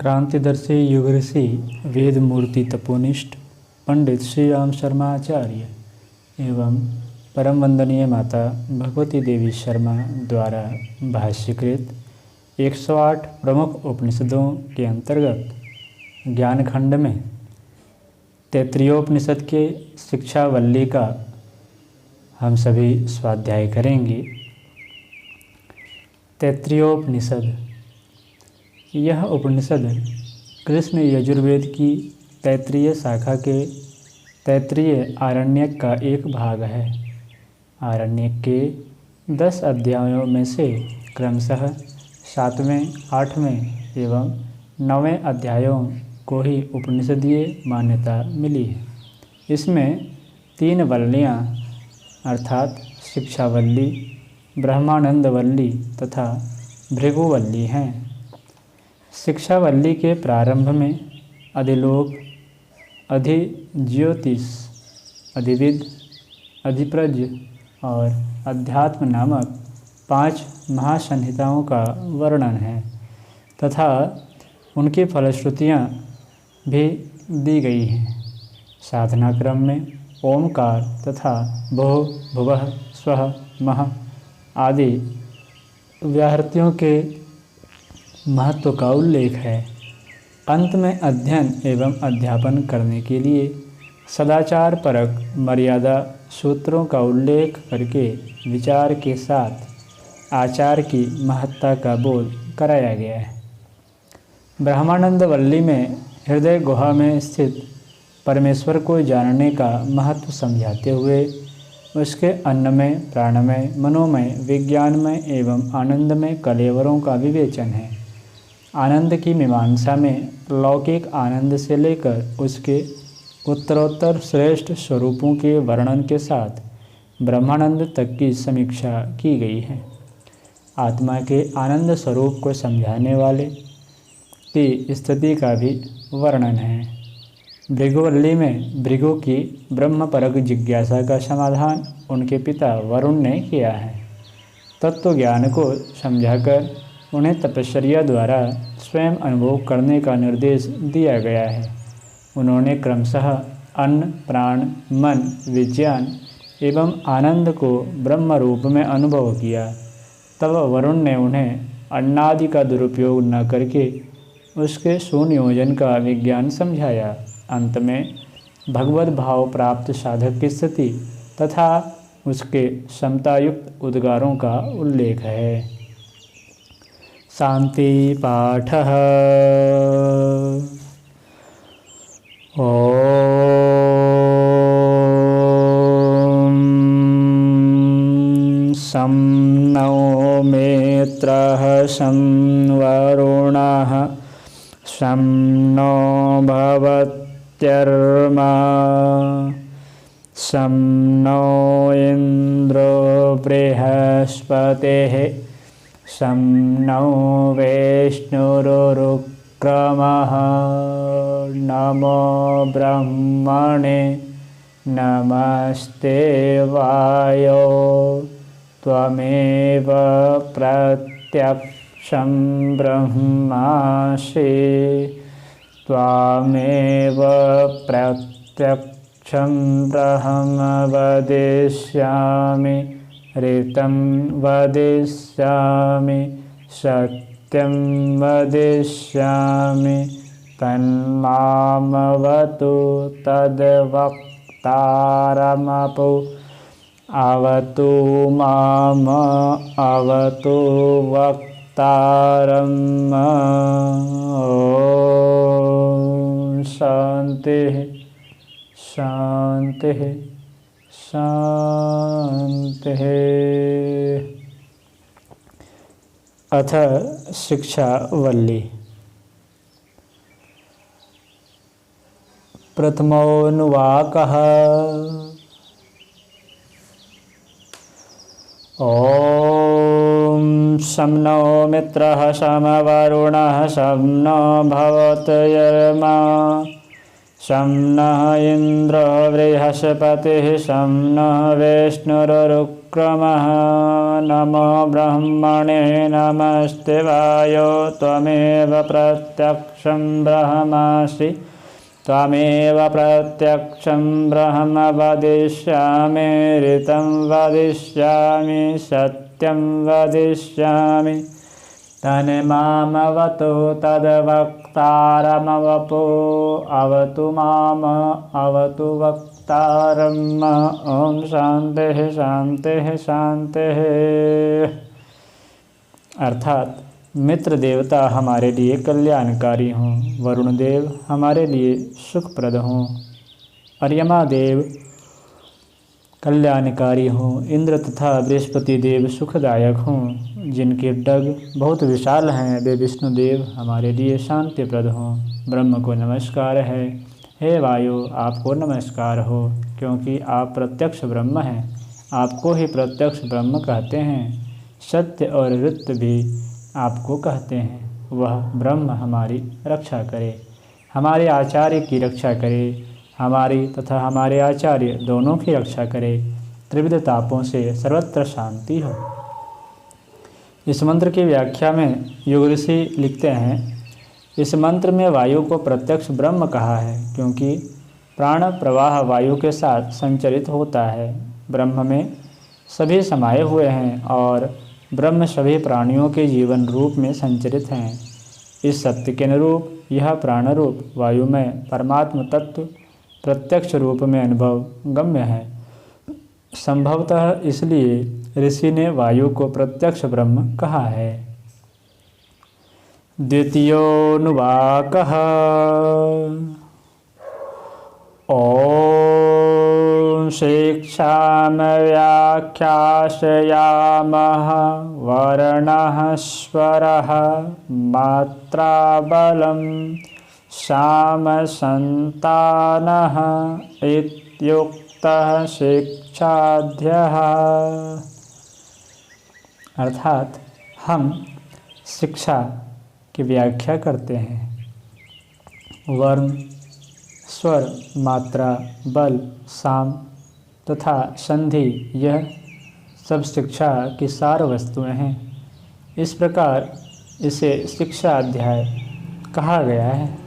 क्रांतिदर्शी युग ऋषि वेद मूर्ति तपोनिष्ठ पंडित श्री राम शर्मा आचार्य एवं परम वंदनीय माता भगवती देवी शर्मा द्वारा भाष्यकृत 108 प्रमुख उपनिषदों के अंतर्गत ज्ञानखंड में तैत्तिरीयोपनिषद के शिक्षावल्ली का हम सभी स्वाध्याय करेंगे। तैत्तिरीयोपनिषद यह उपनिषद कृष्ण यजुर्वेद की तैत्तिरीय शाखा के तैत्तिरीय आरण्यक का एक भाग है। आरण्यक के 10 अध्यायों में से क्रमशः 7वें, 8वें एवं 9वें अध्यायों को ही उपनिषदीय मान्यता मिली है। इसमें 3 वल्लियाँ अर्थात शिक्षावल्ली, ब्रह्मानंदवल्ली तथा भृगुवल्ली हैं। शिक्षावल्ली के प्रारंभ में अधिलोक, अधिज्योतिष, अधिविद, अधिप्रज्ञ और अध्यात्म नामक 5 महासंहिताओं का वर्णन है तथा उनकी फलश्रुतियाँ भी दी गई हैं। साधना क्रम में ओमकार तथा भो, भुवः, स्वः, मः आदि व्याहृतियों के महत्व का उल्लेख है। अंत में अध्ययन एवं अध्यापन करने के लिए सदाचार परक मर्यादा सूत्रों का उल्लेख करके विचार के साथ आचार की महत्ता का बोध कराया गया है। ब्रह्मानंदवल्ली में हृदय गुहा में स्थित परमेश्वर को जानने का महत्व समझाते हुए उसके अन्नमय, प्राणमय, मनोमय, विज्ञानमय एवं आनंदमय कलेवरों का विवेचन है। आनंद की मीमांसा में लौकिक आनंद से लेकर उसके उत्तरोत्तर श्रेष्ठ स्वरूपों के वर्णन के साथ ब्रह्मानंद तक की समीक्षा की गई है। आत्मा के आनंद स्वरूप को समझाने वाले की स्थिति का भी वर्णन है। भृगुवल्ली में भृगु की ब्रह्मपरक जिज्ञासा का समाधान उनके पिता वरुण ने किया है। तत्व ज्ञान को समझाकर उन्हें तपश्चर्या द्वारा स्वयं अनुभव करने का निर्देश दिया गया है। उन्होंने क्रमशः अन्न, प्राण, मन, विज्ञान एवं आनंद को ब्रह्म रूप में अनुभव किया। तब वरुण ने उन्हें अन्नादि का दुरुपयोग न करके उसके सुनियोजन का विज्ञान समझाया। अंत में भगवत भाव प्राप्त साधक की स्थिति तथा उसके समतायुक्त उद्गारों का उल्लेख है। शांति पाठ। ओम सं नो मित्रः सं वरुणः सं नो भवत्यर्मा सं नो इन्द्रो बृहस्पतिः सं नो विष्णुरुक्रमः नमो ब्रह्मणे नमस्ते वायो त्वमेव प्रत्यक्षं ब्रह्मासि त्वामेव प्रत्यक्षं ब्रह्म वदिष्यामि ऋतं वदिष्यामि सत्यं वदिष्यामि तन्मामवतु तद्वक्तारमपि अवतु माम अवतु वक्तारम्। ॐ शान्तिः शान्तिः शान्तिः। अथ शिक्षावल्ली। प्रथमोऽनुवाकः। ॐ शं नो मित्रः शं वरुणः शं नो भवत्यर्मा शं नः इन्द्रो बृहस्पतिः शं नः विष्णुरुक्रमः उपक्रमः। नमो ब्रह्मणे नमस्ते वायो त्वमेव प्रत्यक्षं ब्रह्मासि। त्वमेव प्रत्यक्षं ब्रह्म वदिष्यामि, ऋतं वदिष्यामि, सत्यं वदिष्यामि। तन्मामवतु तद्वक्तारमवपो, अवतु माम अवतु वक्तारम्। ओम शांतिः शांतिः शांतिः। अर्थात मित्र देवता हमारे लिए कल्याणकारी हों, वरुण देव हमारे लिए सुखप्रद हों, और यमादेव कल्याणकारी हों, इंद्र तथा बृहस्पति देव सुखदायक हों, जिनके डग बहुत विशाल हैं वे विष्णुदेव हमारे लिए शांतिप्रद हों। ब्रह्म को नमस्कार है। हे वायु आपको नमस्कार हो, क्योंकि आप प्रत्यक्ष ब्रह्म हैं। आपको ही प्रत्यक्ष ब्रह्म कहते हैं। सत्य और ऋत भी आपको कहते हैं। वह ब्रह्म हमारी रक्षा करे, हमारे आचार्य की रक्षा करे, हमारी तथा हमारे आचार्य दोनों की रक्षा करे। त्रिविध तापों से सर्वत्र शांति हो। इस मंत्र की व्याख्या में युग ऋषि लिखते हैं, इस मंत्र में वायु को प्रत्यक्ष ब्रह्म कहा है, क्योंकि प्राण प्रवाह वायु के साथ संचरित होता है। ब्रह्म में सभी समाये हुए हैं और ब्रह्म सभी प्राणियों के जीवन रूप में संचरित हैं। इस सत्य के अनुरूप यह प्राण रूप वायु में परमात्म तत्व प्रत्यक्ष रूप में अनुभव गम्य है। संभवतः इसलिए ऋषि ने वायु को प्रत्यक्ष ब्रह्म कहा है। द्वितीयोनुवाकः। ॐ शिक्षामि व्याख्यास्यामः वर्णः स्वरः मात्रा बलं सामसन्तानः इत्युक्तः शिक्षाध्यः। अर्थात हम शिक्षा की व्याख्या करते हैं। वर्ण, स्वर, मात्रा, बल, साम तथा संधि यह सब शिक्षा की सार वस्तुएं हैं। इस प्रकार इसे शिक्षा अध्याय कहा गया है।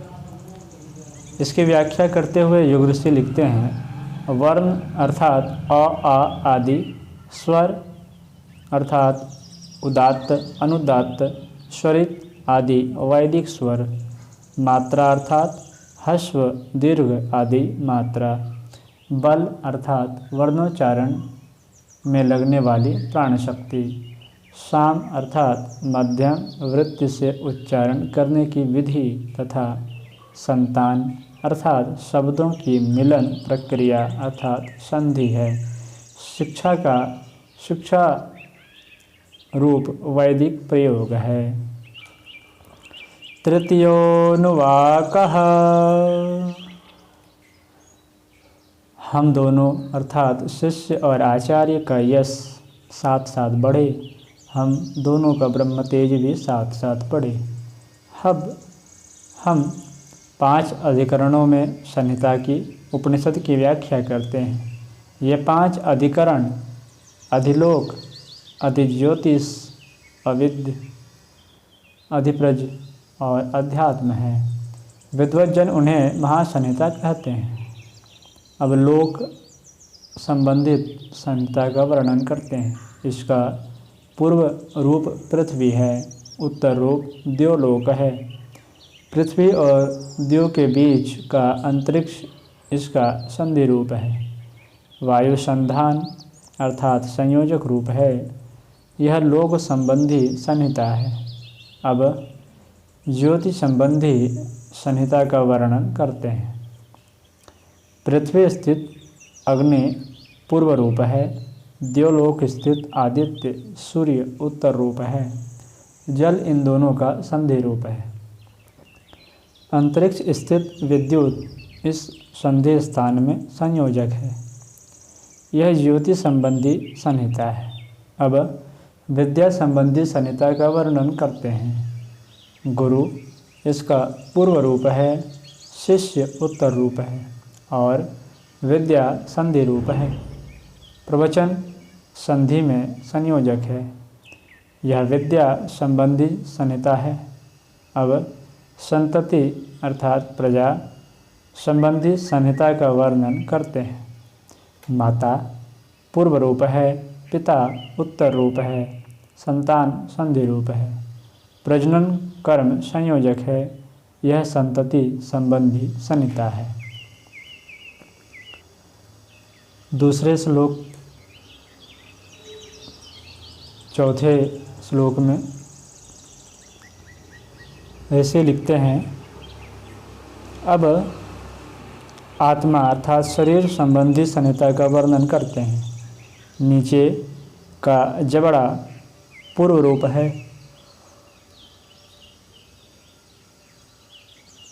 इसकी व्याख्या करते हुए युग ऋषि लिखते हैं, वर्ण अर्थात अ, आ आदि, स्वर अर्थात उदात्त, अनुदात्त, स्वरित आदि वैदिक स्वर, मात्रा अर्थात ह्रस्व, दीर्घ आदि मात्रा, बल अर्थात वर्णोच्चारण में लगने वाली प्राण शक्ति, साम अर्थात मध्यम वृत्ति से उच्चारण करने की विधि तथा संतान अर्थात शब्दों की मिलन प्रक्रिया अर्थात संधि है। शिक्षा का शिक्षा रूप वैदिक प्रयोग है। तृतीयोनुवाकः। हम दोनों अर्थात शिष्य और आचार्य का यश साथ साथ बढ़े, हम दोनों का ब्रह्म तेज भी साथ साथ बढ़े। अब हम 5 अधिकरणों में संहिता की उपनिषद की व्याख्या करते हैं। ये 5 अधिकरण अधिलोक, अधिज्योतिष, अविद्य, अधिप्रज और अध्यात्म है। विद्वज्जन उन्हें महासंहिता कहते हैं। अब लोक संबंधित संहिता का वर्णन करते हैं। इसका पूर्व रूप पृथ्वी है, उत्तर रूप द्योलोक है। पृथ्वी और द्यो के बीच का अंतरिक्ष इसका संधि रूप है। वायु संधान अर्थात संयोजक रूप है। यह लोक संबंधी संहिता है। अब ज्योति संबंधी संहिता का वर्णन करते हैं। पृथ्वी स्थित अग्नि पूर्व रूप है। द्योलोक स्थित आदित्य सूर्य उत्तर रूप है। जल इन दोनों का संधि रूप है। अंतरिक्ष स्थित विद्युत इस संधि स्थान में संयोजक है। यह ज्योति संबंधी संहिता है। अब विद्या संबंधी संहिता का वर्णन करते हैं। गुरु इसका पूर्व रूप है, शिष्य उत्तर रूप है और विद्या संधि रूप है। प्रवचन संधि में संयोजक है। यह विद्या संबंधी संहिता है। अब संतति अर्थात प्रजा संबंधी संहिता का वर्णन करते हैं। माता पूर्व रूप है, पिता उत्तर रूप है, संतान संधि रूप है, प्रजनन कर्म संयोजक है। यह संतति संबंधी संहिता है। दूसरे श्लोक, चौथे श्लोक में ऐसे लिखते हैं। अब आत्मा अर्थात शरीर संबंधी संहिता का वर्णन करते हैं। नीचे का जबड़ा पूर्व रूप है,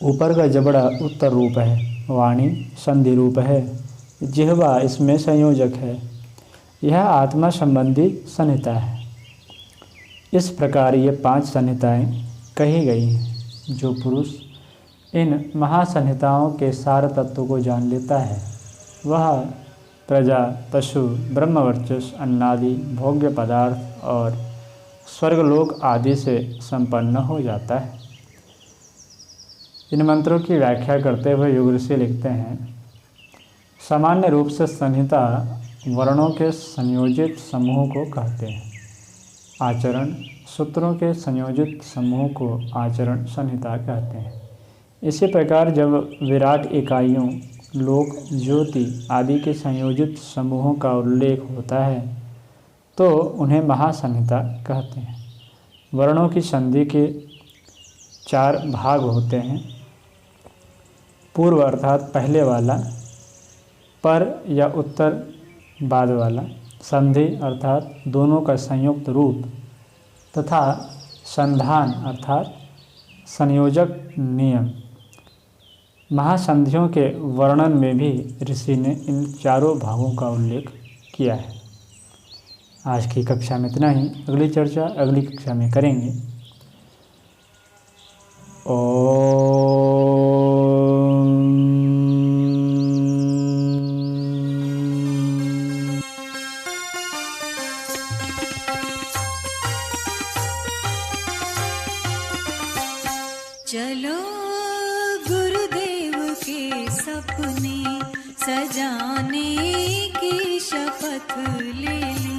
ऊपर का जबड़ा उत्तर रूप है, वाणी संधि रूप है, जिह्वा इसमें संयोजक है। यह आत्मा संबंधी संहिता है। इस प्रकार ये 5 संहिताएं कही गई हैं। जो पुरुष इन महासंहिताओं के सार तत्व को जान लेता है वह प्रजा, पशु, ब्रह्मवर्चस्व, अन्नादि भोग्य पदार्थ और स्वर्गलोक आदि से संपन्न हो जाता है। इन मंत्रों की व्याख्या करते हुए युग ऋषि लिखते हैं। सामान्य रूप से संहिता वर्णों के संयोजित समूह को कहते हैं। आचरण सूत्रों के संयोजित समूह को आचरण संहिता कहते हैं। इसी प्रकार जब विराट इकाइयों, लोक, ज्योति आदि के संयोजित समूहों का उल्लेख होता है तो उन्हें महासंहिता कहते हैं। वर्णों की संधि के 4 भाग होते हैं। पूर्व अर्थात पहले वाला, पर या उत्तर बाद वाला, संधि अर्थात दोनों का संयुक्त रूप, तथा संधान अर्थात संयोजक नियम। महासंधियों के वर्णन में भी ऋषि ने इन चारों भागों का उल्लेख किया है। आज की कक्षा में इतना ही। अगली चर्चा अगली कक्षा में करेंगे। चलो गुरुदेव के सपने सजाने की शपथ ले ली।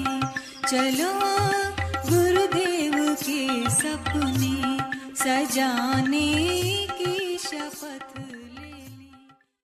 चलो गुरुदेव के सपने सजाने की